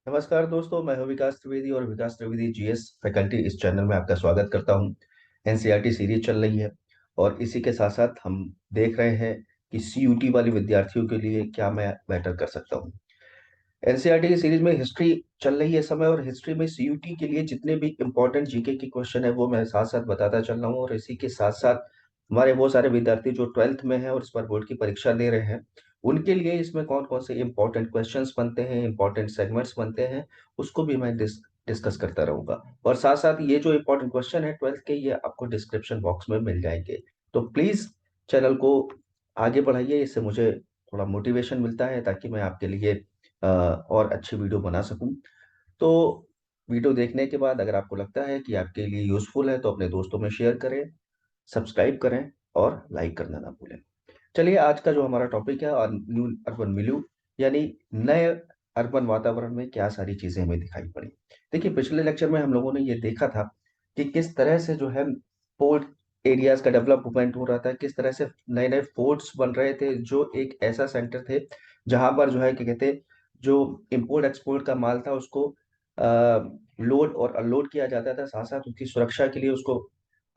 नमस्कार दोस्तों, मैं हूं विकास त्रिवेदी और विकास त्रिवेदी जीएस फैकल्टी इस चैनल में आपका स्वागत करता हूं। एनसीईआरटी सीरीज चल रही है और इसी के साथ साथ हम देख रहे हैं कि सीयूटी वाले विद्यार्थियों के लिए क्या मैं बेटर कर सकता हूं। एनसीईआरटी की सीरीज में हिस्ट्री चल रही है इस समय और हिस्ट्री में सीयूटी के लिए जितने भी इंपॉर्टेंट जीके के क्वेश्चन है वो मैं साथ साथ बताता चल रहा हूँ। और इसी के साथ साथ हमारे वो सारे विद्यार्थी जो ट्वेल्थ में हैं और इस पर बोर्ड की परीक्षा दे रहे हैं, उनके लिए इसमें कौन कौन से इंपॉर्टेंट क्वेश्चंस बनते हैं, इंपॉर्टेंट सेगमेंट्स बनते हैं, उसको भी मैं डिस्कस करता रहूंगा। और साथ साथ ये जो इंपॉर्टेंट क्वेश्चन है ट्वेल्थ के, ये आपको डिस्क्रिप्शन बॉक्स में मिल जाएंगे। तो प्लीज चैनल को आगे बढ़ाइए, इससे मुझे थोड़ा मोटिवेशन मिलता है ताकि मैं आपके लिए और अच्छी वीडियो बना सकूं। तो वीडियो देखने के बाद अगर आपको लगता है कि आपके लिए यूजफुल है तो अपने दोस्तों में शेयर करें, सब्सक्राइब करें और लाइक करना ना भूलें। चलिए, आज का जो हमारा टॉपिक है और न्यू अर्बन मिल्यू, यानी नए अर्बन वातावरण में क्या सारी चीजें हमें दिखाई पड़ी। देखिए, पिछले लेक्चर में हम लोगों ने ये देखा था कि किस तरह से जो है पोर्ट एरियाज का डेवलपमेंट हो रहा था, किस तरह से नए नए फोर्ट्स बन रहे थे जो एक ऐसा सेंटर थे जहां पर जो है क्या कहते, जो इंपोर्ट एक्सपोर्ट का माल था उसको लोड और अनलोड किया जाता था, साथ साथ उसकी सुरक्षा के लिए उसको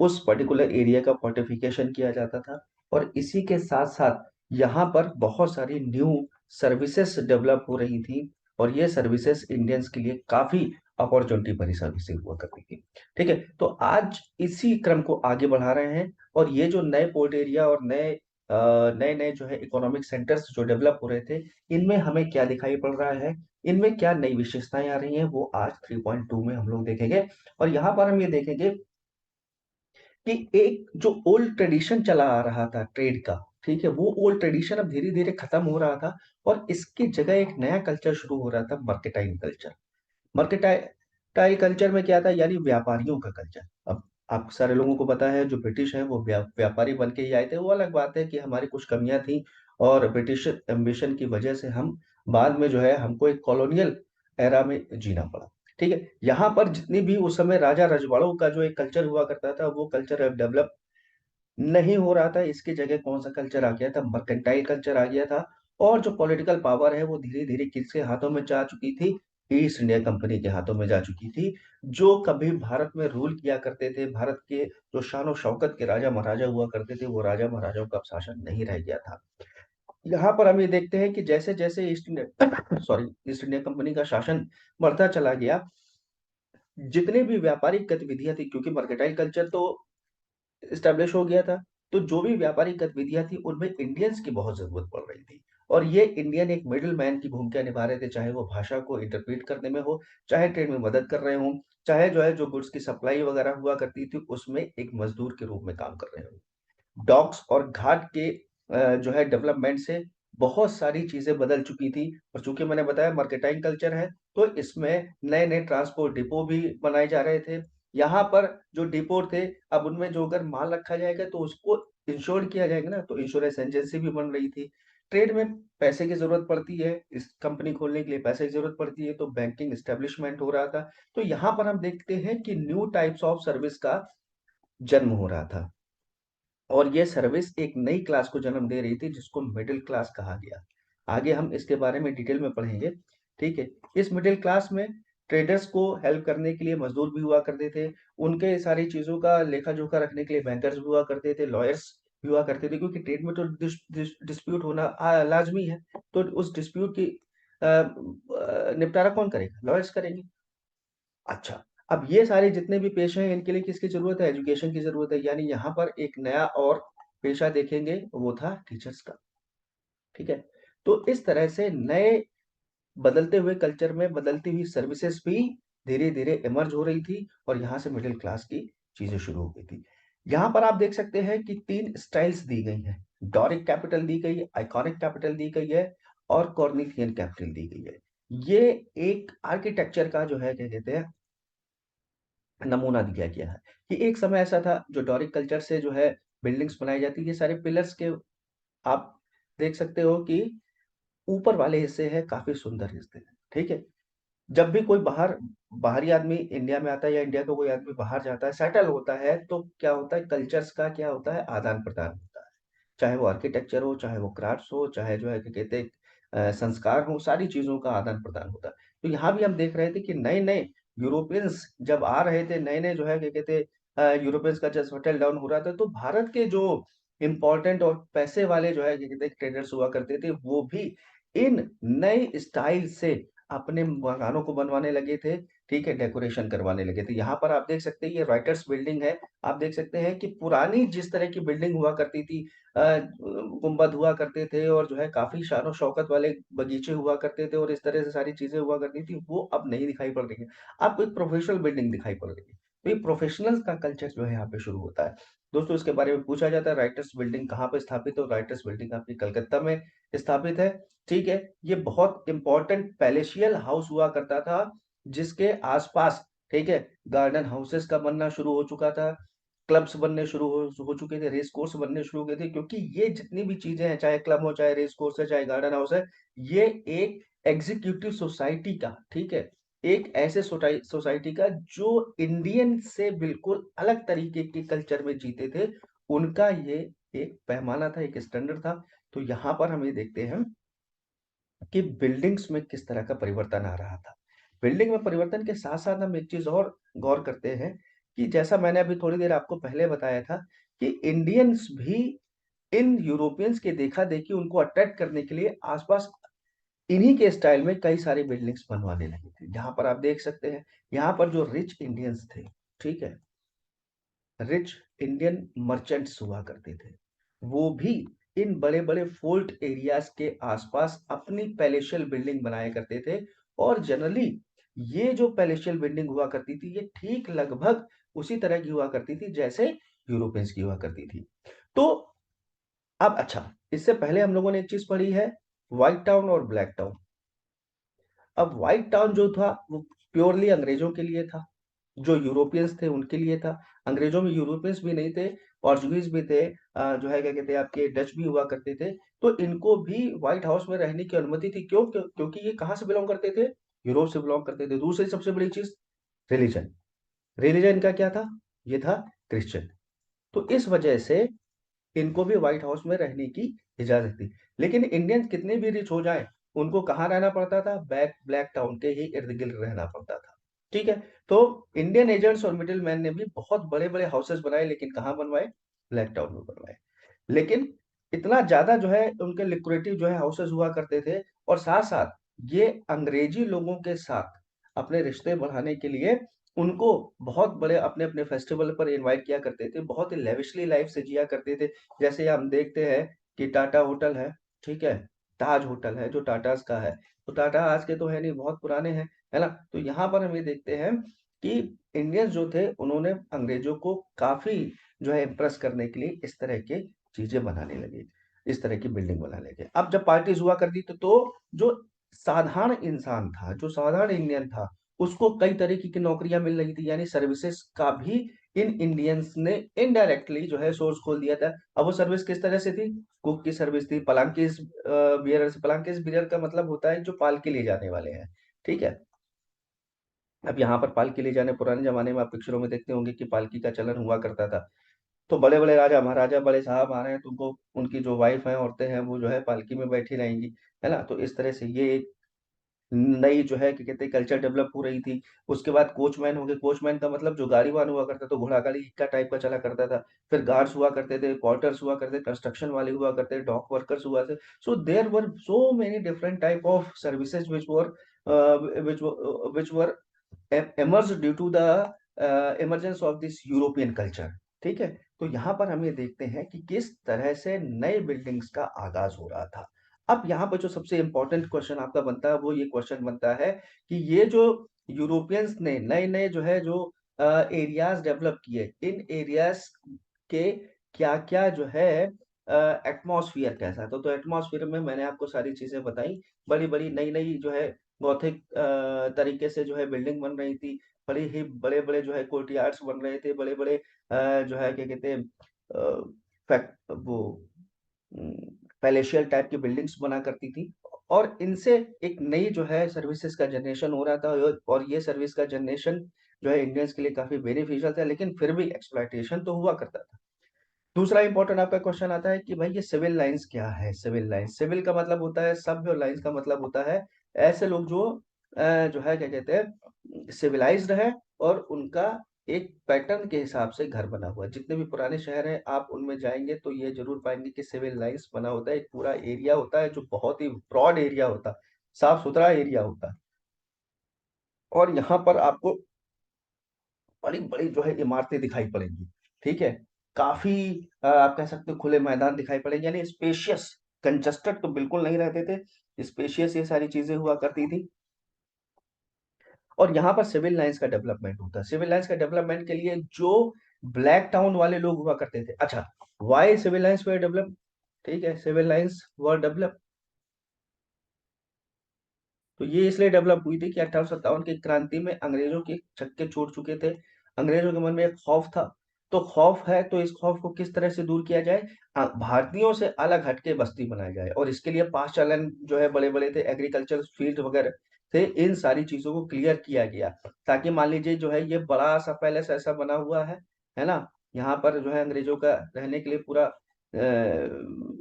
उस पर्टिकुलर एरिया का फोर्टिफिकेशन किया जाता था। और इसी के साथ साथ यहाँ पर बहुत सारी न्यू सर्विसेज डेवलप हो रही थी और ये सर्विसेज इंडियंस के लिए काफी अपॉर्चुनिटी भरी सर्विसेज हुआ करती थी। ठीक है, तो आज इसी क्रम को आगे बढ़ा रहे हैं और ये जो नए पोर्ट एरिया और नए नए नए जो है इकोनॉमिक सेंटर्स जो डेवलप हो रहे थे, इनमें हमें क्या दिखाई पड़ रहा है, इनमें क्या नई विशेषताएं आ रही हैं, वो आज 3.2 में हम लोग देखेंगे। और यहाँ पर हम ये देखेंगे कि एक जो ओल्ड ट्रेडिशन चला आ रहा था ट्रेड का, ठीक है, वो ओल्ड ट्रेडिशन अब धीरे धीरे खत्म हो रहा था और इसकी जगह एक नया कल्चर शुरू हो रहा था, मर्केटाइल कल्चर। मर्केटाइल कल्चर में क्या था, यानी व्यापारियों का कल्चर। अब आप सारे लोगों को पता है जो ब्रिटिश है वो व्यापारी बन के ही आए थे। वो अलग बात है कि हमारी कुछ कमियां थी और ब्रिटिश एम्बिशन की वजह से हम बाद में जो है हमको एक कॉलोनियल एरा में जीना पड़ा। ठीक है, यहाँ पर जितनी भी उस समय राजा रजवाड़ों का जो एक कल्चर हुआ करता था वो कल्चर अब डेवलप नहीं हो रहा था। इसकी जगह कौन सा कल्चर आ गया था, मर्केंटाइल कल्चर आ गया था। और जो पॉलिटिकल पावर है वो धीरे धीरे किसके हाथों में जा चुकी थी, ईस्ट इंडिया कंपनी के हाथों में जा चुकी थी, जो कभी भारत में रूल किया करते थे। भारत के जो शान शौकत के राजा महाराजा हुआ करते थे, वो राजा महाराजाओं का अब शासन नहीं रह गया था। यहाँ पर हम ये देखते हैं कि जैसे जैसे east India east India company का शासन बढ़ता चला गया, जितने भी व्यापारिक गतिविधियां थी, क्योंकि मर्केटाइल कल्चर तो इस्टेब्लिश हो गया था, तो जो भी व्यापारिक गतिविधियां थी उनमें इंडियंस की बहुत जरूरत पड़ रही थी। और ये इंडियन एक मिडिल मैन की भूमिका निभा रहे थे, चाहे वो भाषा को इंटरप्रेट करने में हो, चाहे ट्रेड में मदद कर रहे हो, चाहे जो है जो गुड्स की सप्लाई वगैरह हुआ करती थी उसमें एक मजदूर के रूप में काम कर रहे हो। डॉक्स और घाट के जो है डेवलपमेंट से बहुत सारी चीजें बदल चुकी थी। और चूंकि मैंने बताया मर्केटाइल कल्चर है, तो इसमें नए नए ट्रांसपोर्ट डिपो भी बनाए जा रहे थे। यहाँ पर जो डिपो थे, अब उनमें जो अगर माल रखा जाएगा तो उसको इंश्योर किया जाएगा ना, तो इंश्योरेंस एजेंसी भी बन रही थी। ट्रेड में पैसे की जरूरत पड़ती है, इस कंपनी खोलने के लिए पैसे की जरूरत पड़ती है, तो बैंकिंग एस्टेब्लिशमेंट हो रहा था। तो यहाँ पर हम देखते हैं कि न्यू टाइप्स ऑफ सर्विस का जन्म हो रहा था और ये सर्विस एक नई क्लास को जन्म दे रही थी जिसको मिडिल क्लास कहा गया। आगे हम इसके बारे में डिटेल में पढ़ेंगे। ठीक है, इस मिडिल क्लास में ट्रेडर्स को हेल्प करने के लिए मजदूर भी हुआ करते थे, उनके सारी चीजों का लेखा जोखा रखने के लिए बैंकर्स भी हुआ करते थे, लॉयर्स भी हुआ करते थे, क्योंकि ट्रेड में तो डिस्प्यूट होना लाजमी है। तो उस डिस्प्यूट की निपटारा कौन करेगा, लॉयर्स करेंगे। अच्छा, अब ये सारे जितने भी पेशे हैं इनके लिए किसकी जरूरत है, एजुकेशन की जरूरत है। यानी यहाँ पर एक नया और पेशा देखेंगे, वो था टीचर्स का। ठीक है, तो इस तरह से नए बदलते हुए कल्चर में बदलती हुई सर्विसेज भी धीरे धीरे इमर्ज हो रही थी और यहाँ से मिडिल क्लास की चीजें शुरू हो गई थी। यहाँ पर आप देख सकते हैं कि तीन स्टाइल्स दी गई हैं, डोरिक कैपिटल दी गई है, आइकॉनिक कैपिटल दी गई है और कॉर्निथियन कैपिटल दी गई है। ये एक आर्किटेक्चर का जो है क्या कहते हैं नमूना दिया गया है कि एक समय ऐसा था जो डोरिक कल्चर से जो है बिल्डिंग्स बनाई जाती थी, सारे पिलर्स के आप देख सकते हो कि ऊपर वाले हिस्से हैं काफी सुंदर हिस्से हैं। ठीक है, जब भी कोई बाहरी आदमी इंडिया में आता है या इंडिया का कोई आदमी बाहर जाता है, सेटल होता है, तो क्या होता है, कल्चर्स का क्या होता है, आदान प्रदान होता है। चाहे वो आर्किटेक्चर हो, चाहे वो क्राफ्ट्स हो, चाहे जो है क्या कहते हैं संस्कार हो, सारी चीजों का आदान प्रदान होता। तो यहाँ भी हम देख रहे थे कि नए नए यूरोपियंस जब आ रहे थे, नए नए जो है क्या कहते यूरोपियंस का जब सेटल डाउन हो रहा था, तो भारत के जो इम्पोर्टेंट और पैसे वाले जो है क्या कहते ट्रेडर्स हुआ करते थे, वो भी इन नए स्टाइल से अपने मकानों को बनवाने लगे थे। ठीक है, डेकोरेशन करवाने लगे थे। यहाँ पर आप देख सकते हैं, ये राइटर्स बिल्डिंग है। आप देख सकते हैं कि पुरानी जिस तरह की बिल्डिंग हुआ करती थी, गुंबद हुआ करते थे और जो है काफी शानो शौकत वाले बगीचे हुआ करते थे और इस तरह से सारी चीजें हुआ करती थी, वो अब नहीं दिखाई पड़ रही है। आपको एक प्रोफेशनल बिल्डिंग दिखाई पड़ रही है। तो ये प्रोफेशनल का कल्चर जो है यहाँ पे शुरू होता है। दोस्तों, इसके बारे में पूछा जाता है राइटर्स बिल्डिंग कहाँ पे स्थापित है, राइटर्स बिल्डिंग आपकी कलकत्ता में स्थापित है। ठीक है, ये बहुत इंपॉर्टेंट पैलेशियल हाउस हुआ करता था, जिसके आसपास, ठीक है, गार्डन हाउसेस का बनना शुरू हो चुका था, क्लब्स बनने शुरू हो चुके थे, रेस कोर्स बनने शुरू हो गए थे, क्योंकि ये जितनी भी चीजें हैं, चाहे क्लब हो, चाहे रेस कोर्स है, चाहे गार्डन हाउस है, ये एक एग्जीक्यूटिव सोसाइटी का, ठीक है, एक ऐसे सोसाइटी का जो इंडियन से बिल्कुल अलग तरीके के कल्चर में जीते थे, उनका ये एक पैमाना था, एक स्टैंडर्ड था। तो यहाँ पर हम ये देखते हैं कि बिल्डिंग्स में किस तरह का परिवर्तन आ रहा था। बिल्डिंग में परिवर्तन के साथ-साथ हम एक चीज़ और गौर करते हैं कि जैसा मैंने अभी थोड़ी देर आपको पहले बताया था कि इंडियंस भी इन यूरोपियंस के देखा-देखी उनको अट्रैक्ट करने के लिए आस-पास इन्हीं के स्टाइल में कई सारी बिल्डिंग्स बनवाने लगे थे। यहाँ पर आप देख सकते हैं, यहाँ पर जो रिच इंडियंस थे, ठीक है? रिच इंडियन मर्चेंट्स हुआ करते थे, वो भी इन बड़े-बड़े फोर्ट एरियाज के आसपास अपनी पैलेशियल बिल्डिंग बनाया करते थे। और जनरली ये जो पैलेशियल बिल्डिंग हुआ करती थी, ये ठीक लगभग उसी तरह की हुआ करती थी जैसे यूरोपियंस की हुआ करती थी। तो अब अच्छा, इससे पहले हम लोगों ने एक चीज पढ़ी है, व्हाइट टाउन और ब्लैक टाउन। अब व्हाइट टाउन जो था वो प्योरली अंग्रेजों के लिए था, जो यूरोपियंस थे उनके लिए था। अंग्रेजों में यूरोपियंस भी नहीं थे, पोर्चुगीज भी थे, जो है क्या कहते हैं आपके डच भी हुआ करते थे। तो इनको भी व्हाइट हाउस में रहने की अनुमति थी। क्योंकि ये कहाँ से बिलोंग करते थे? यूरोप से बिलोंग करते थे। दूसरी सबसे बड़ी चीज, रिलीजन। रिलीजन इनका क्या था? ये था क्रिश्चियन। तो इस वजह से इनको भी व्हाइट हाउस में रहने की इजाजत थी। लेकिन इंडियंस कितने भी रिच हो जाएं, उनको कहाँ रहना पड़ता था? ब्लैक टाउन के ही इर्द गिर्द रहना पड़ता था। ठीक है, तो इंडियन एजेंट्स और मिडिल मैन ने भी बहुत बड़े बड़े हाउसेस बनाए, लेकिन कहाँ बनवाए? ब्लैक टाउन में बनवाए। लेकिन इतना ज्यादा जो है उनके लिक्विडेटिव जो है हाउसेस हुआ करते थे, और साथ साथ ये अंग्रेजी लोगों के साथ अपने रिश्ते बढ़ाने के लिए उनको बहुत बड़े अपने अपने फेस्टिवल पर इनवाइट किया करते थे, बहुत ही लेविशली लाइफ से जिया करते थे। जैसे हम देखते हैं कि टाटा होटल है, ठीक है, ताज होटल है जो टाटास का है। तो टाटा आज के तो है नहीं, बहुत पुराने हैं, है ना? तो यहाँ पर हम ये देखते हैं कि इंडियंस जो थे उन्होंने अंग्रेजों को काफी जो है इम्प्रेस करने के लिए इस तरह के चीजें बनाने लगे, इस तरह की बिल्डिंग बनाने लगे। अब जब पार्टीज हुआ करती थी, तो जो साधारण इंसान था, जो साधारण इंडियन था, उसको कई तरीके की नौकरियां मिल रही थी, यानी सर्विसेज का भी इन इंडियंस ने इनडायरेक्टली जो है सोर्स खोल दिया था। अब वो सर्विस किस तरह से थी? कुक की सर्विस थी, पलांकिस बियरर। पलांकिस बियरर का मतलब होता है जो पाल के ले जाने वाले हैं, ठीक है। अब यहाँ पर पालकी ले जाने, पुराने जमाने में आप पिक्चरों में देखते होंगे कि पालकी का चलन हुआ करता था। तो बड़े बड़े राजा महाराजा, बड़े साहब आ रहे हैं, तो उनको उनकी जो वाइफ है, औरतें हैं, वो जो है पालकी में बैठी रहेंगी, है ना? तो इस तरह से ये एक नई जो है क्या कहते हैं कल्चर डेवलप हो रही थी। उसके बाद कोचमैन हो गए। कोचमैन का मतलब जो गाड़ीवान हुआ करता था, तो घोड़ा गाड़ी का टाइप का चला करता था। फिर गार्ड्स हुआ करते थे, पोर्टर्स हुआ करते, कंस्ट्रक्शन वाले हुआ करते, डॉक वर्कर्स हुआ थे। So there were so many different type of services which were emerged due to the emergence of this European culture. ठीक है, तो यहाँ पर हम ये देखते हैं कि किस तरह से नए बिल्डिंग्स का आगाज हो रहा था। अब यहाँ पर जो सबसे इंपॉर्टेंट क्वेश्चन आपका बनता है, वो ये क्वेश्चन बनता है कि ये जो यूरोपियंस ने नए नए जो है जो एरियाज डेवलप किए, इन एरियाज के क्या क्या जो है एटमॉस्फियर कैसा था। तो एटमॉस्फियर में मैंने आपको सारी चीजें बताई। बड़ी बड़ी नई नई जो है गॉथिक तरीके से जो है बिल्डिंग बन रही थी, बड़े ही बड़े बड़े जो है कोर्टयार्ड्स बन रहे थे, बड़े बड़े जो है क्या कहते हैं फैक्ट वो पैलेशियल टाइप की बिल्डिंग्स बना करती थी। और इनसे एक नई जो है सर्विसेज का जनरेशन हो रहा था, और ये सर्विस का जनरेशन जो है इंडियंस के लिए काफी बेनिफिशियल था, लेकिन फिर भी एक्सप्लॉइटेशन तो हुआ करता था। दूसरा इंपॉर्टेंट आपका क्वेश्चन आता है कि भाई ये सिविल लाइंस क्या है। सिविल लाइंस, सिविल का मतलब होता है सभ्य, और लाइंस का मतलब होता है ऐसे लोग जो जो है क्या कहते हैं, सिविलाइज्ड है, और उनका एक पैटर्न के हिसाब से घर बना हुआ है। जितने भी पुराने शहर हैं आप उनमें जाएंगे तो ये जरूर पाएंगे कि सिविल लाइंस बना होता है। एक पूरा एरिया होता है जो बहुत ही ब्रॉड एरिया होता है, साफ सुथरा एरिया होता है, और यहाँ पर आपको बड़ी बड़ी जो है इमारतें दिखाई पड़ेंगी। ठीक है, काफी आप कह सकते हो खुले मैदान दिखाई पड़ेंगे, यानी स्पेशियस। कंजस्टेड तो बिल्कुल नहीं रहते थे, स्पेशियस ये सारी चीजें हुआ करती थी। और यहाँ पर सिविल लाइंस का डेवलपमेंट होता है। सिविल लाइंस का डेवलपमेंट के लिए जो ब्लैक टाउन वाले लोग हुआ करते थे। अच्छा, वाई सिविल लाइंस वे डेवलप, ठीक है, सिविल लाइंस वर डेवलप, तो ये इसलिए डेवलप हुई थी कि 1857 की क्रांति में अंग्रेजों के छक्के छूट चुके थे। अंग्रेजों के मन में एक खौफ था, तो खौफ है तो इस खौफ को किस तरह से दूर किया जाए, भारतीयों से अलग हटके बस्ती बनाई जाए। और इसके लिए पास्ट चैलेंज जो है बड़े बड़े थे, एग्रीकल्चर फील्ड वगैरह थे, इन सारी चीजों को क्लियर किया गया, ताकि मान लीजिए जो है ये बड़ा सा पैलेस ऐसा बना हुआ है ना, यहाँ पर जो है अंग्रेजों का रहने के लिए पूरा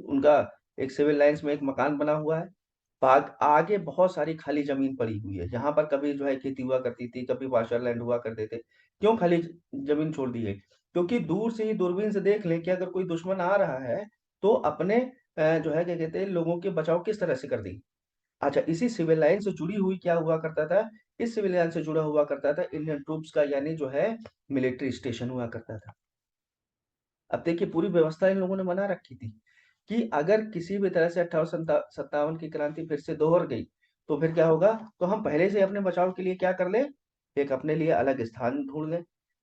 उनका एक सिविल लाइंस में एक मकान बना हुआ है। आगे बहुत सारी खाली जमीन पड़ी हुई है, यहाँ पर कभी जो है खेती हुआ करती थी, कभी पार्शल लैंड हुआ करते थे। क्यों खाली जमीन छोड़ दी गई? क्योंकि दूर से ही दूरबीन से देख लें कि अगर कोई दुश्मन आ रहा है तो अपने जो है क्या कहते हैं लोगों के बचाव किस तरह से कर दी। अच्छा, इसी सिविल लाइन से जुड़ी हुई क्या हुआ करता था, इस सिविल लाइन से जुड़ा हुआ करता था इंडियन ट्रूप्स का, यानी जो है मिलिट्री स्टेशन हुआ करता था। अब देखिए पूरी व्यवस्था इन लोगों ने बना रखी थी कि अगर किसी भी तरह से 1857 की क्रांति फिर से दोहर गई तो फिर क्या होगा, तो हम पहले से अपने बचाव के लिए क्या कर ले, एक अपने लिए अलग स्थान ढूंढ लें।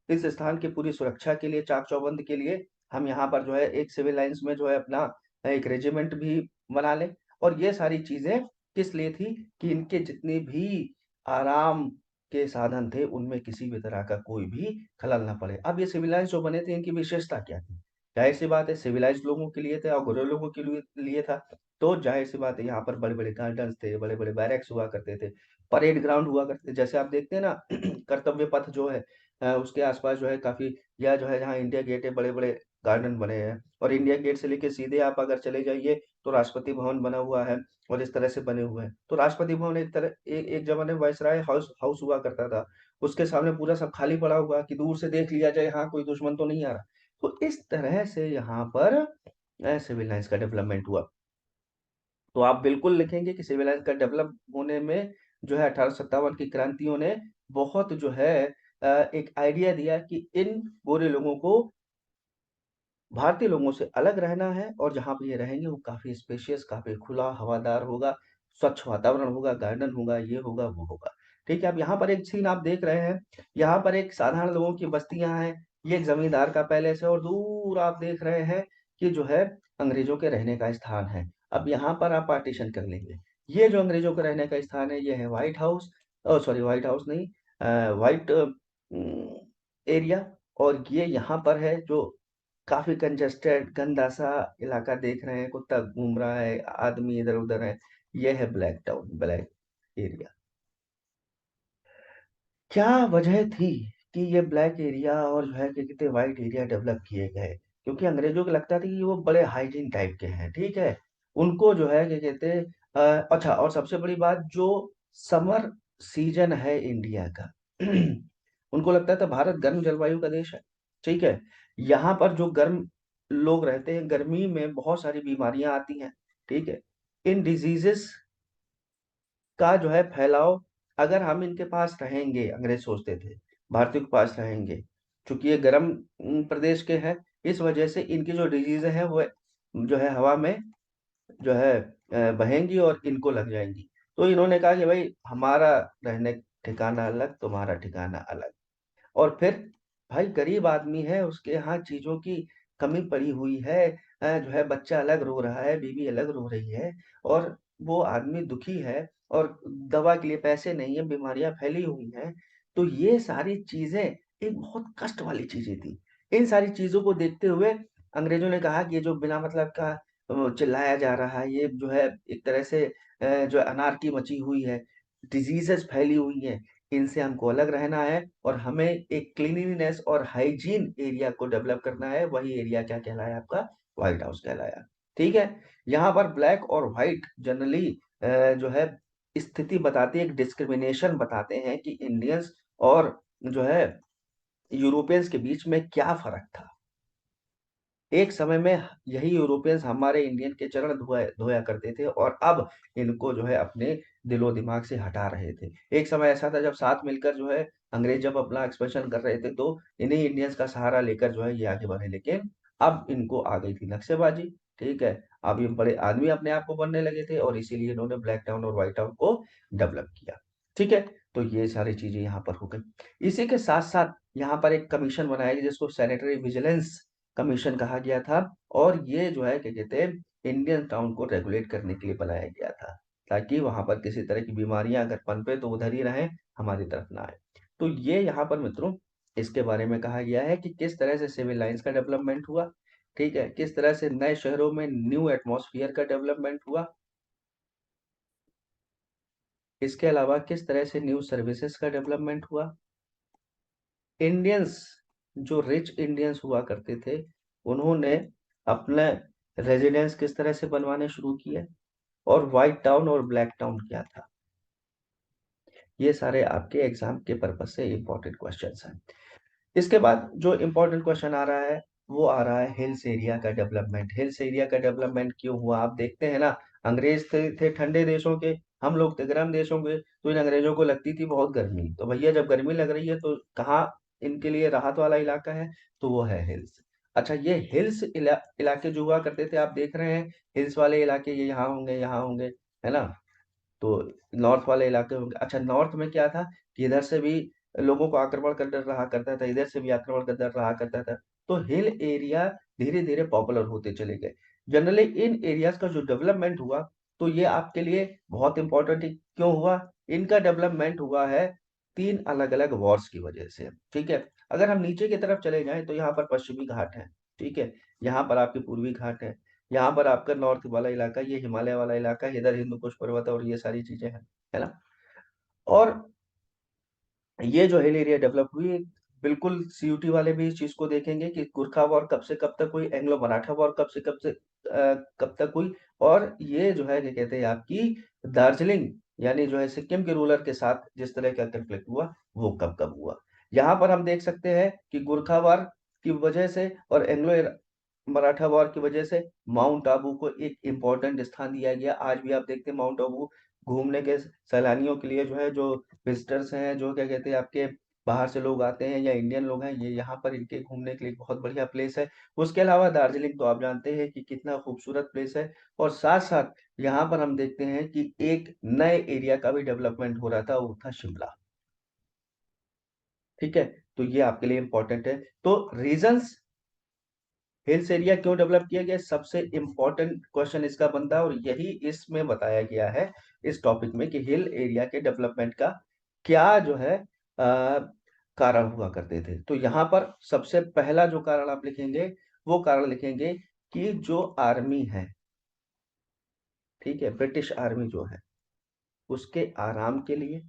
इस स्थान की पूरी सुरक्षा के लिए, चाक चौबंद के लिए हम यहाँ पर जो है एक सिविल लाइंस में जो है अपना एक रेजिमेंट भी बना लें। और ये सारी चीजें किस लिए थी, कि इनके जितने भी आराम के साधन थे उनमें किसी भी तरह का कोई भी खलल ना पड़े। अब ये सिविल लाइंस जो बने थे इनकी विशेषता क्या थी? जाहिर सी बात है सिविलाइज्ड लोगों के लिए थे और गोरे लोगों के लिए था। तो जाहिर सी बात है यहाँ पर बड़े बड़े गार्डन्स थे, बड़े बड़े बैरक्स हुआ करते थे, परेड ग्राउंड हुआ करते थे। जैसे आप देखते हैं ना कर्तव्य पथ जो है उसके आसपास जो है काफी, या जो है जहाँ इंडिया गेट है बड़े बड़े गार्डन बने हैं। और इंडिया गेट से लेके सीधे आप अगर चले जाइए तो राष्ट्रपति भवन बना हुआ है, और इस तरह से बने हुए हैं। तो राष्ट्रपति भवन एक तरह एक जमाने में वायसराय हाउस हाउस हुआ करता था। उसके सामने पूरा सब खाली पड़ा हुआ कि दूर से देख लिया जाए, हाँ कोई दुश्मन तो नहीं आ रहा। तो इस तरह से यहाँ पर सिविल लाइंस का डेवलपमेंट हुआ। तो आप बिल्कुल लिखेंगे कि सिविल लाइंस का डेवलप होने में जो है 1857 की क्रांतियों ने बहुत जो है एक आइडिया दिया कि इन गोरे लोगों को भारतीय लोगों से अलग रहना है, और जहाँ पे ये रहेंगे वो काफी स्पेशियस, काफी खुला हवादार होगा, स्वच्छ वातावरण होगा, गार्डन होगा, ये होगा वो होगा। ठीक है, अब यहाँ पर एक सीन आप देख रहे हैं, यहाँ पर एक साधारण लोगों की बस्तियां हैं, ये एक जमींदार का पैलेस है, और दूर आप देख रहे हैं कि जो है अंग्रेजों के रहने का स्थान है। अब यहाँ पर आप पार्टीशन कर लेंगे, ये जो अंग्रेजों के रहने का स्थान है ये है white house, sorry white house नहीं, व्हाइट एरिया। और ये यहाँ पर है जो काफी कंजेस्टेड गंदा सा इलाका देख रहे हैं, कुत्ता घूम रहा है, आदमी इधर उधर है, ये है ब्लैक टाउन, ब्लैक एरिया। क्या वजह थी कि ये ब्लैक एरिया और जो है क्या कहते हैं व्हाइट एरिया डेवलप किए गए? क्योंकि अंग्रेजों को लगता था कि वो बड़े हाइजीन टाइप के हैं, ठीक है, उनको जो है क्या कहते हैं अच्छा, और सबसे बड़ी बात जो समर सीजन है इंडिया का उनको लगता था भारत गर्म जलवायु का देश है, ठीक है, यहाँ पर जो गर्म लोग रहते हैं गर्मी में बहुत सारी बीमारियां आती हैं, ठीक है, इन डिजीजेस का जो है फैलाव, अगर हम इनके पास रहेंगे, अंग्रेज सोचते थे भारतीयों के पास रहेंगे, क्योंकि ये गर्म प्रदेश के हैं, इस वजह से इनकी जो डिजीज है वो जो है हवा में जो है बहेंगी और इनको लग जाएंगी। तो इन्होंने कहा कि भाई हमारा रहने ठिकाना अलग, तुम्हारा ठिकाना अलग। और फिर भाई गरीब आदमी है, उसके यहाँ चीजों की कमी पड़ी हुई है, जो है बच्चा अलग रो रहा है, बीवी अलग रो रही है, और वो आदमी दुखी है, और दवा के लिए पैसे नहीं है, बीमारियां फैली हुई हैं। तो ये सारी चीजें एक बहुत कष्ट वाली चीजें थी। इन सारी चीजों को देखते हुए अंग्रेजों ने कहा कि ये जो बिना मतलब का चिल्लाया जा रहा है, ये जो है एक तरह से जो अनारकी मची हुई है, डिजीजेस फैली हुई है, इनसे हमको अलग रहना है और हमें एक क्लीनलीनेस और हाइजीन एरिया को डेवलप करना है। वही एरिया क्या कहलाया आपका? व्हाइट हाउस कहलाया। ठीक है। यहाँ पर ब्लैक और व्हाइट जनरली जो है स्थिति बताती है, एक डिस्क्रिमिनेशन बताते हैं कि इंडियंस और जो है यूरोपियंस के बीच में क्या फर्क था। एक समय में यही यूरोपियंस हमारे इंडियन के चरण धोया धोया करते थे और अब इनको जो है अपने दिलो दिमाग से हटा रहे थे। एक समय ऐसा था जब साथ मिलकर जो है अंग्रेज जब अपना एक्सपेंशन कर रहे थे तो इन्हीं इंडियंस का सहारा लेकर जो है ये आगे बढ़े, लेकिन अब इनको आ गई थी नक्शेबाजी। ठीक है। अब ये बड़े आदमी अपने आप को बनने लगे थे और इसीलिए इन्होंने ब्लैक टाउन और व्हाइट टाउन को डेवलप किया। ठीक है। तो ये सारी चीजें यहाँ पर हो गई। इसी के साथ साथ यहाँ पर एक कमीशन बनाया गया जिसको सैनिटरी विजिलेंस कमीशन कहा गया था। और ये जो है क्या कहते हैं इंडियन टाउन को रेगुलेट करने के लिए बनाया गया था, ताकि वहां पर किसी तरह की बीमारियां अगर पनपे तो उधर ही रहे, हमारी तरफ ना आए। तो ये यहाँ पर मित्रों इसके बारे में कहा गया है कि किस तरह से सिविल लाइंस का डेवलपमेंट हुआ। ठीक है। किस तरह से नए शहरों में न्यू एटमॉस्फेयर का डेवलपमेंट हुआ। इसके अलावा किस तरह से न्यू सर्विसेज का डेवलपमेंट हुआ। इंडियंस जो रिच इंडियंस हुआ करते थे उन्होंने अपने रेजिडेंस किस तरह से बनवाने शुरू किए, और व्हाइट टाउन और ब्लैक टाउन क्या था। ये सारे आपके एग्जाम के पर्पज से इंपॉर्टेंट क्वेश्चंस हैं। इसके बाद जो इम्पोर्टेंट क्वेश्चन आ रहा है वो आ रहा है हिल्स एरिया का डेवलपमेंट। हिल्स एरिया का डेवलपमेंट क्यों हुआ? आप देखते हैं ना, अंग्रेज थे ठंडे देशों के, हम लोग थे गर्म देशों के, तो इन अंग्रेजों को लगती थी बहुत गर्मी। तो भैया जब गर्मी लग रही है तो कहाँ इनके लिए राहत वाला इलाका है? तो वो है हिल्स। अच्छा, ये हिल्स इलाके जो हुआ करते थे, आप देख रहे हैं हिल्स वाले इलाके ये यहाँ होंगे, यहाँ होंगे, है ना। तो नॉर्थ वाले इलाके होंगे। अच्छा, नॉर्थ में क्या था कि इधर से भी लोगों को आक्रमण कर डर रहा करता था, इधर से भी आक्रमण कर डर रहा करता था। तो हिल एरिया धीरे धीरे पॉपुलर होते चले गए। जनरली इन एरियाज का जो डेवलपमेंट हुआ, तो ये आपके लिए बहुत इंपॉर्टेंट क्यों हुआ? इनका डेवलपमेंट हुआ है तीन अलग अलग वॉर्स की वजह से। ठीक है। अगर हम नीचे की तरफ चले जाएं तो यहाँ पर पश्चिमी घाट है। ठीक है। यहाँ पर आपके पूर्वी घाट है। यहाँ पर आपका नॉर्थ वाला इलाका, ये हिमालय वाला इलाका है, इधर हिंदू कुश पर्वत और ये सारी चीजें हैं, है ना। और ये जो हिल एरिया डेवलप हुई, बिल्कुल सीयूटी वाले भी इस चीज को देखेंगे कि गुरखा वॉर कब से कब तक हुई, एंग्लो मराठा वॉर कब तक हुई, और ये जो है क्या कहते हैं आपकी दार्जिलिंग यानी जो है सिक्किम के रूलर के साथ जिस तरह का कन्फ्लिक्ट हुआ वो कब कब हुआ। यहाँ पर हम देख सकते हैं कि गुरखा वॉर की वजह से और एंग्लो मराठा वॉर की वजह से माउंट आबू को एक इम्पोर्टेंट स्थान दिया गया। आज भी आप देखते हैं माउंट आबू घूमने के सैलानियों के लिए जो है, जो विजिटर्स हैं, जो क्या कहते हैं आपके बाहर से लोग आते हैं या इंडियन लोग हैं, ये यहाँ पर इनके घूमने के लिए बहुत बढ़िया प्लेस है। उसके अलावा दार्जिलिंग तो आप जानते हैं कि कितना खूबसूरत प्लेस है। और साथ साथ यहाँ पर हम देखते हैं कि एक नए एरिया का भी डेवलपमेंट हो रहा था, वो था शिमला। ठीक है। तो ये आपके लिए इंपॉर्टेंट है। तो रीजंस हिल्स एरिया क्यों डेवलप किया गया, सबसे इंपॉर्टेंट क्वेश्चन इसका बनता है, और यही इसमें बताया गया है इस टॉपिक में कि हिल एरिया के डेवलपमेंट का क्या जो है कारण हुआ करते थे। तो यहाँ पर सबसे पहला जो कारण आप लिखेंगे वो कारण लिखेंगे कि जो आर्मी है, ठीक है, ब्रिटिश आर्मी जो है उसके आराम के लिए,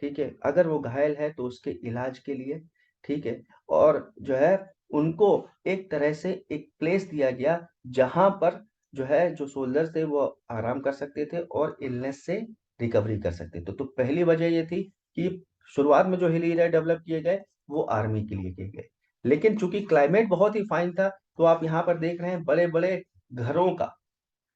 ठीक है, अगर वो घायल है तो उसके इलाज के लिए, ठीक है, और जो है उनको एक तरह से एक प्लेस दिया गया जहां पर जो है जो सोल्जर्स थे वो आराम कर सकते थे और इलनेस से रिकवरी कर सकते थे। तो पहली वजह ये थी कि शुरुआत में जो हिल एरिया डेवलप किए गए वो आर्मी के लिए किए गए। लेकिन चूंकि क्लाइमेट बहुत ही फाइन था, तो आप यहाँ पर देख रहे हैं बड़े बड़े घरों का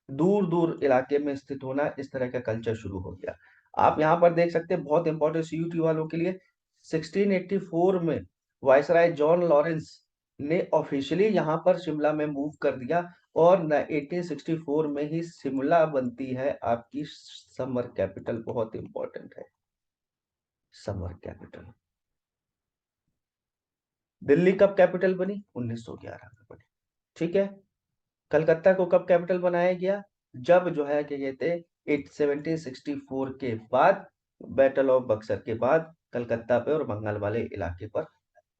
दूर दूर इलाके में स्थित होना, इस तरह का कल्चर शुरू हो गया। आप यहाँ पर देख सकते हैं बहुत इंपॉर्टेंट सीयूटी वालों के लिए 1684 में वायसराय जॉन लॉरेंस ने ऑफिशियली यहाँ पर शिमला में मूव कर दिया, और 1864 में ही शिमला बनती है आपकी समर कैपिटल। बहुत इंपॉर्टेंट है समर कैपिटल। दिल्ली कब कैपिटल बनी? 1911 में बनी। ठीक है। कलकत्ता को कब कैपिटल बनाया गया? जब जो है क्या कहते हैं 1764 के बाद, बैटल ऑफ बक्सर के बाद कलकत्ता पे और बंगाल वाले इलाके पर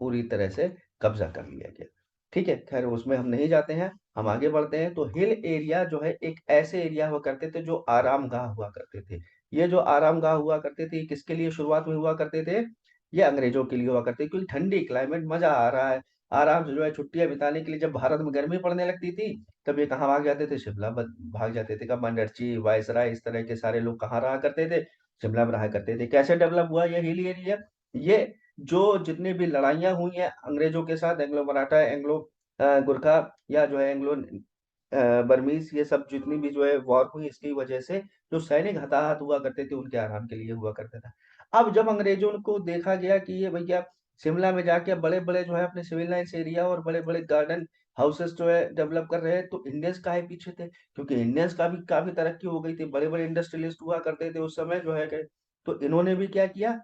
पूरी तरह से कब्जा कर लिया गया। ठीक है, खैर उसमें हम नहीं जाते हैं, हम आगे बढ़ते हैं। तो हिल एरिया जो है एक ऐसे एरिया हुआ करते थे जो आरामगाह हुआ करते थे। ये जो आरामगाह हुआ करते थे, किसके लिए शुरुआत में हुआ करते थे? ये अंग्रेजों के लिए हुआ करते, क्योंकि ठंडी क्लाइमेट, मजा आ रहा है आराम से जो है छुट्टियां बिताने के लिए। जब भारत में गर्मी पड़ने लगती थी, तब ये कहाँ भाग जाते थे? शिमला भाग जाते थे। कमांडर ची, वायसराय, इस तरह के सारे लोग कहाँ रहा करते थे? शिमला में रहा करते थे। कैसे डेवलप हुआ ये हिली एरिया? ये जो जितनी भी लड़ाइयाँ हुई हैं अंग्रेजों के साथ, एंग्लो मराठा, एंग्लो गुरखा, या जो है एंग्लो बर्मीज, ये सब जितनी भी जो है वॉर हुई, इसकी वजह से जो सैनिक हताहत हुआ करते थे, उनके आराम के लिए हुआ करता था। अब जब अंग्रेजों को देखा गया कि ये भैया शिमला में जाके बड़े बड़े जो है अपने सिविल लाइन्स एरिया और बड़े बड़े गार्डन हाउसेस जो है डेवलप कर रहे हैं, तो इंडियंस काहे पीछे थे? क्योंकि इंडियंस का भी काफी तरक्की हो गई थी, बड़े बड़े इंडस्ट्रियलिस्ट हुआ करते थे उस समय जो है तो इन्होंने भी क्या किया?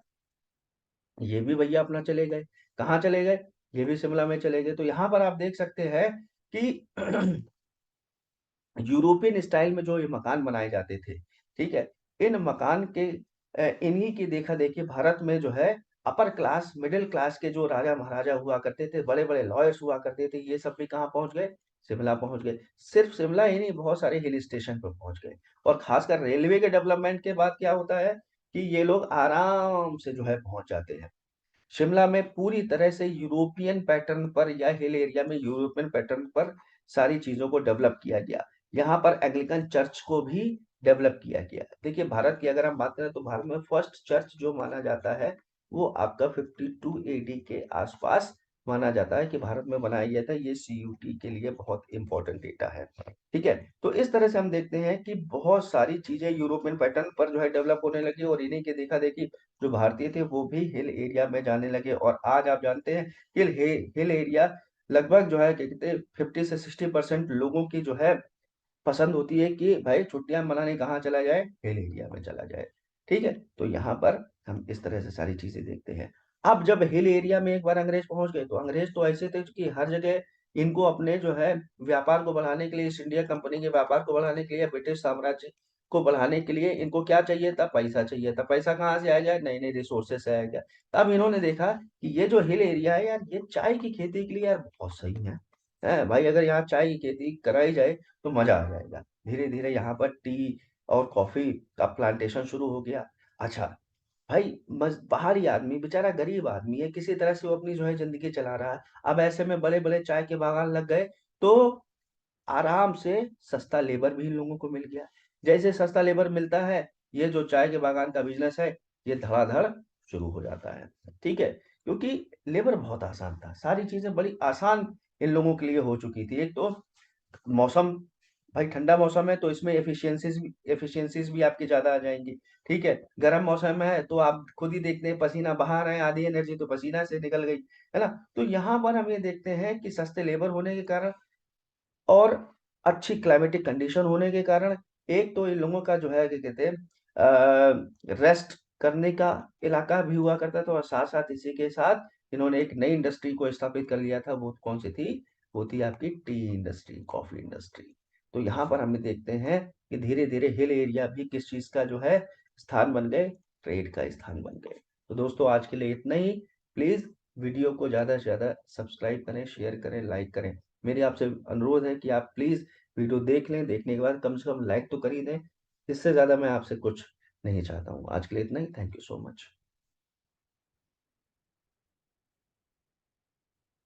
ये भी भैया अपना चले गए। कहाँ चले गए? ये भी शिमला में चले गए। तो यहाँ पर आप देख सकते हैं कि यूरोपियन स्टाइल में जो ये मकान बनाए जाते थे, ठीक है, इन मकान के इन्हीं की देखा देखी भारत में जो है अपर क्लास, मिडिल क्लास के जो राजा महाराजा हुआ करते थे, बड़े बड़े लॉयर्स हुआ करते थे, ये सब भी कहाँ पहुंच गए? शिमला पहुंच गए। सिर्फ शिमला ही नहीं, बहुत सारे हिल स्टेशन पर पहुंच गए। और खासकर रेलवे के डेवलपमेंट के बाद क्या होता है कि ये लोग आराम से जो है पहुंच जाते हैं। शिमला में पूरी तरह से यूरोपियन पैटर्न पर, या हिल एरिया में यूरोपियन पैटर्न पर सारी चीजों को डेवलप किया गया। यहाँ पर एंग्लिकन चर्च को भी डेवलप किया गया। देखिए, भारत की अगर हम बात करें तो भारत में फर्स्ट चर्च जो माना जाता है वो आपका 52 एडी के आसपास माना जाता है कि भारत में बनाया गया था। ये सीयूटी के लिए बहुत इंपॉर्टेंट डेटा है, ठीक है। तो इस तरह से हम देखते हैं कि बहुत सारी चीजें यूरोपियन पैटर्न पर जो है डेवलप होने लगी, और इन्हीं के देखा देखी जो भारतीय थे वो भी हिल एरिया में जाने लगे। और आज आप जानते हैं हिल एरिया लगभग जो है क्या कहते हैं 50 से 60% लोगों की जो है पसंद होती है कि भाई छुट्टियां मनाने कहाँ चला जाए? हिल एरिया में चला जाए, ठीक है। तो यहाँ पर हम इस तरह से सारी चीजें देखते हैं। अब जब हिल एरिया में एक बार अंग्रेज पहुंच गए, तो अंग्रेज तो ऐसे थे कि हर जगह इनको अपने जो है व्यापार को बढ़ाने के लिए, ईस्ट इंडिया कंपनी के व्यापार को बढ़ाने के लिए, ब्रिटिश साम्राज्य को बढ़ाने के लिए इनको क्या चाहिए था? पैसा चाहिए था। पैसा कहाँ से आएगा? नए नए रिसोर्सेस से आएगा। तब इन्होंने देखा कि ये जो हिल एरिया है यार, ये चाय की खेती के लिए यार बहुत सही है भाई। अगर यहाँ चाय की खेती कराई जाए तो मजा आ जाएगा। धीरे धीरे यहाँ पर टी और कॉफी का प्लांटेशन शुरू हो गया। अच्छा भाई, बाहरी आदमी बेचारा गरीब आदमी है, किसी तरह से वो अपनी जो है जिंदगी चला रहा है। अब ऐसे में बड़े बड़े चाय के बागान लग गए, तो आराम से सस्ता लेबर भी इन लोगों को मिल गया। जैसे सस्ता लेबर मिलता है, ये जो चाय के बागान का बिजनेस है, ये धड़ाधड़ शुरू हो जाता है, ठीक है। क्योंकि लेबर बहुत आसान था, सारी चीजें बड़ी आसान इन लोगों के लिए हो चुकी थी। एक तो मौसम, भाई ठंडा मौसम है तो इसमें एफिशिएंसीज भी आपकी ज्यादा आ जाएंगी, ठीक है। गर्म मौसम में है तो आप खुद ही देखते हैं पसीना बहा रहे हैं, आधी एनर्जी तो पसीना से निकल गई, है ना। तो यहाँ पर हम ये देखते हैं कि सस्ते लेबर होने के कारण और अच्छी क्लाइमेटिक कंडीशन होने के कारण, एक तो इन लोगों का जो है क्या कहते हैं रेस्ट करने का इलाका भी हुआ करता था, और साथ साथ इसी के साथ इन्होंने एक नई इंडस्ट्री को स्थापित कर लिया था। वो कौन सी थी? वो थी आपकी टी इंडस्ट्री, कॉफी इंडस्ट्री। तो यहाँ पर हम देखते हैं कि धीरे धीरे हिल एरिया भी किस चीज का जो है स्थान बन गए? ट्रेड का स्थान बन गए। तो दोस्तों, आज के लिए इतना ही। प्लीज वीडियो को ज्यादा से ज्यादा सब्सक्राइब करें, शेयर करें, लाइक करें। मेरी आपसे अनुरोध है कि आप प्लीज वीडियो देख लें, देखने के बाद कम से कम लाइक तो कर ही दें। इससे ज्यादा मैं आपसे कुछ नहीं चाहता हूँ। आज के लिए इतना ही। Thank you so much.